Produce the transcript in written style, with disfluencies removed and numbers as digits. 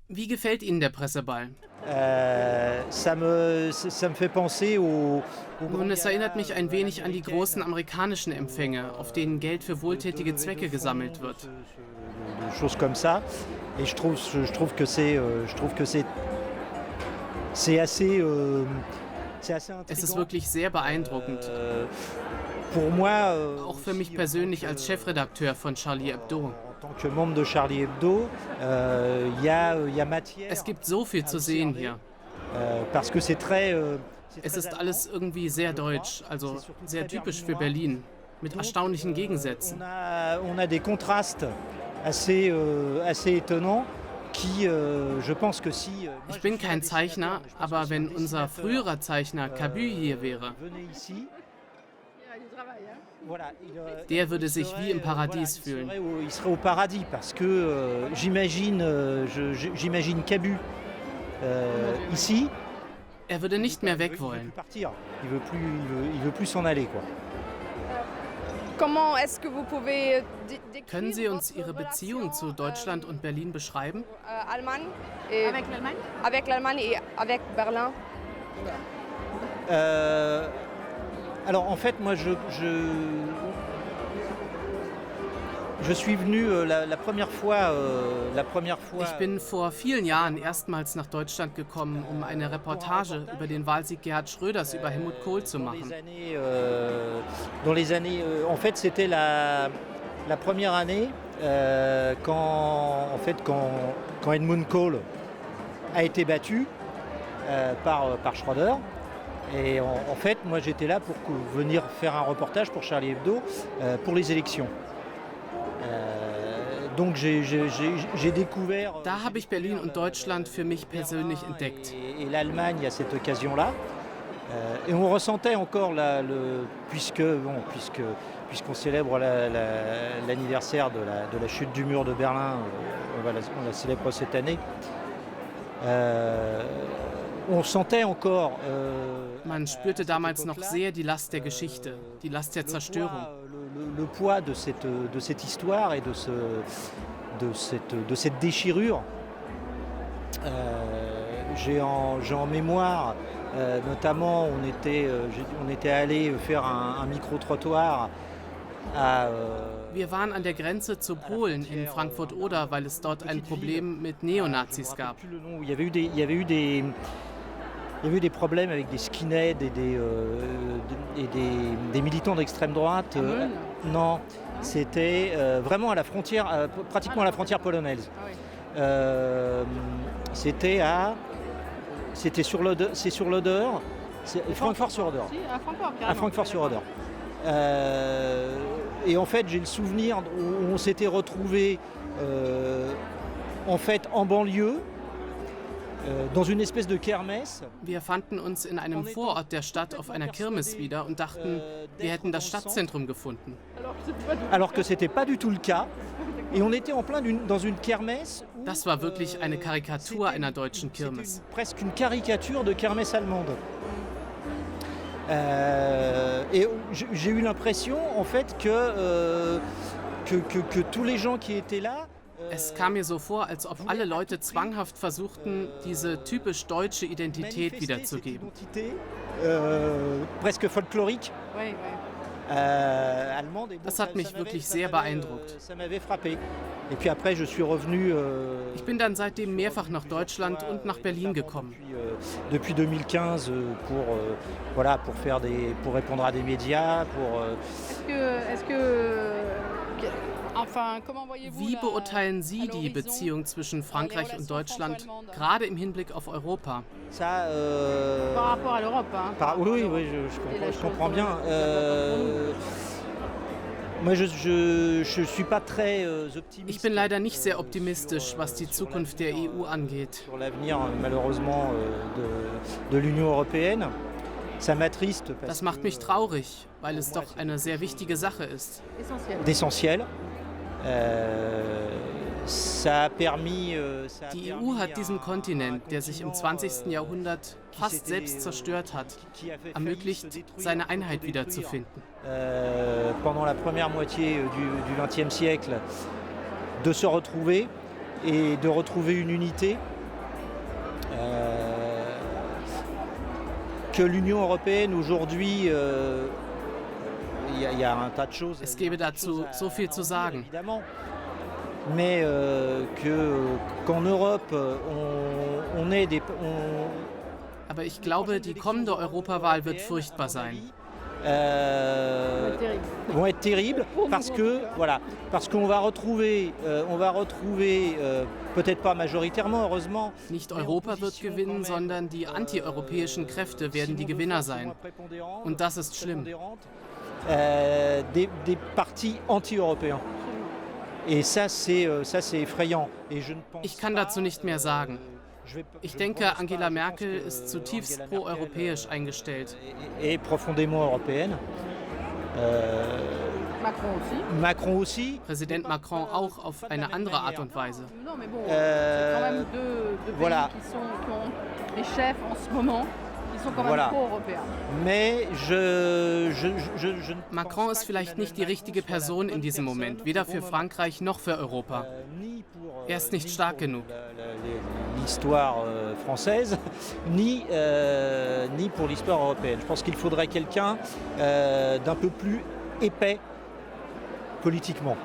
Wie gefällt Ihnen der Presseball? Ça me fait penser au Nun, grand es erinnert mich gala ein à wenig an die großen l'américaine amerikanischen Empfänge, auf denen Geld für wohltätige de levée Zwecke de fonds, gesammelt wird. de choses comme ça. Et je trouve que c'est assez, c'est assez Es ist intriguant. wirklich sehr beeindruckend. Pour moi, Auch für mich aussi, persönlich als Chefredakteur von Charlie Hebdo. en tant que membre de Charlie Hebdo, il y a matière Es gibt so viel à zu sehen observer, hier. parce que c'est Es très ist allemand. alles irgendwie sehr je crois. deutsch, also C'est surtout sehr très typisch für berlinois. Berlin, mit Donc, erstaunlichen Gegensätzen. on a des contrastes assez étonnants qui, je pense que si moi Ich je bin suis un kein dessinateur, Zeichner, mais je pense que aber si wenn un unser dessinateur, früherer Zeichner Cabu hier wäre, venait ici, voilà, der würde sich wie im voilà, Paradies fühlen. il serait au paradis parce que j'imagine Cabu ici. Er würde nicht mehr weg Il veut plus wollen. partir. Il veut plus s'en aller, quoi. Comment est-ce que vous pouvez décrire Können Sie uns votre Ihre Beziehung relation, zu Deutschland und Berlin beschreiben? Allemagne et Avec l'Allemagne? avec l'Allemagne et avec Berlin? Euh, alors en fait, moi je suis venu la première fois. Ich bin vor vielen Jahren erstmals nach Deutschland gekommen, um eine Reportage über den Wahlsieg Gerhard Schröders über Helmut Kohl zu machen. Dans les années, en fait, c'était la première année quand Helmut Kohl a été battu par Schröder. Et en fait, moi j'étais là pour venir faire un reportage pour Charlie Hebdo pour les élections. Donc j'ai découvert. Da habe ich Berlin und Deutschland für mich persönlich entdeckt. Et l'Allemagne à cette occasion-là. Et on ressentait encore puisqu'on célèbre l'anniversaire de la chute du mur de Berlin, on la célèbre cette année. On sentait encore Man spürte damals noch sehr die Last der Geschichte, die Last der Zerstörung. le poids de cette histoire et de cette déchirure. J'ai en mémoire, notamment, on était allé faire un micro-trottoir à. Wir waren an der Grenze zu Polen in Frankfurt-Oder, weil es dort ein Problem mit Neonazis gab. Il y avait eu des problèmes avec des skinheads et des militants d'extrême droite. Non, c'était vraiment à la frontière, pratiquement à la frontière polonaise. Ah oui. C'est sur l'Oder, Francfort-sur-Oder. Si, à Francfort, carrément. À Francfort-sur-Oder. Et en fait, j'ai le souvenir où on s'était retrouvés en fait en banlieue, dans une espèce de kermesse. Wir fanden uns in einem Vorort der Stadt auf einer Kirmes wieder und dachten, wir hätten das Stadtzentrum gefunden. Alors que c'était pas du tout le cas. Alors que c'était pas du tout le cas. Et on était en plein dans une kermesse. Das war wirklich eine Karikatur einer deutschen Kirmes. Presque une caricature de kermesse allemande. Et j'ai eu l'impression en fait que tous les gens qui étaient là. Es kam mir so vor, als ob alle Leute zwanghaft versuchten, diese typisch deutsche Identität wiederzugeben. Presque folklorique. Oui, oui. Allemande. Et bon, Das hat mich wirklich sehr beeindruckt. Ça m'avait frappé. Et puis après, je suis revenu. Ich bin dann seitdem mehrfach nach Deutschland und nach Berlin gekommen. Depuis 2015 pour répondre à des médias, Enfin, comment voyez-vous Wie la- beurteilen Sie à die l'horizon Beziehung zwischen Frankreich und relations Deutschland, franco-allemandes? gerade im Hinblick auf Europa? ça. Par rapport à l'Europe, hein. Oui, je comprends bien. Moi, je suis pas très optimiste. Ich bin leider nicht sehr optimistisch, was die Zukunft der EU angeht. Sur l'avenir, malheureusement, de l'Union européenne. Ça m'attriste parce Das macht mich traurig, weil es doch eine sehr wichtige Sache ist. Essentiel. d'essentiel. Ça a permis. Die EU hat diesen Kontinent, der sich im 20. Jahrhundert fast selbst zerstört hat, ermöglicht, seine Einheit wiederzufinden. Pendant la première moitié du XXe siècle, de se retrouver et de retrouver une unité Que l'Union européenne aujourd'hui, il y a un tas de choses. Es gäbe dazu so viel zu sagen. Évidemment. Mais qu'en Europe, on ait des... Aber ich glaube, die kommende Europawahl wird furchtbar sein. Vont être terribles parce qu'on va retrouver peut-être pas majoritairement, heureusement. Nicht Europa wird gewinnen, sondern die antieuropäischen Kräfte werden die Gewinner sein. Und das ist schlimm. Des partis anti-européens. Et ça c'est effrayant. Ich kann dazu nicht mehr sagen. Ich denke, Angela Merkel ist zutiefst pro-europäisch eingestellt. Et profondément européenne. Macron aussi. Präsident Macron auch auf eine andere Art und Weise. Voilà. Les chefs en ce moment, ils sont quand même pro-européens. Mais Macron ist vielleicht nicht die richtige Person in diesem Moment, weder für Frankreich noch für Europa. Er ist nicht stark genug. L'histoire française, ni pour l'histoire européenne. Je pense qu'il faudrait quelqu'un d'un peu plus épais politiquement.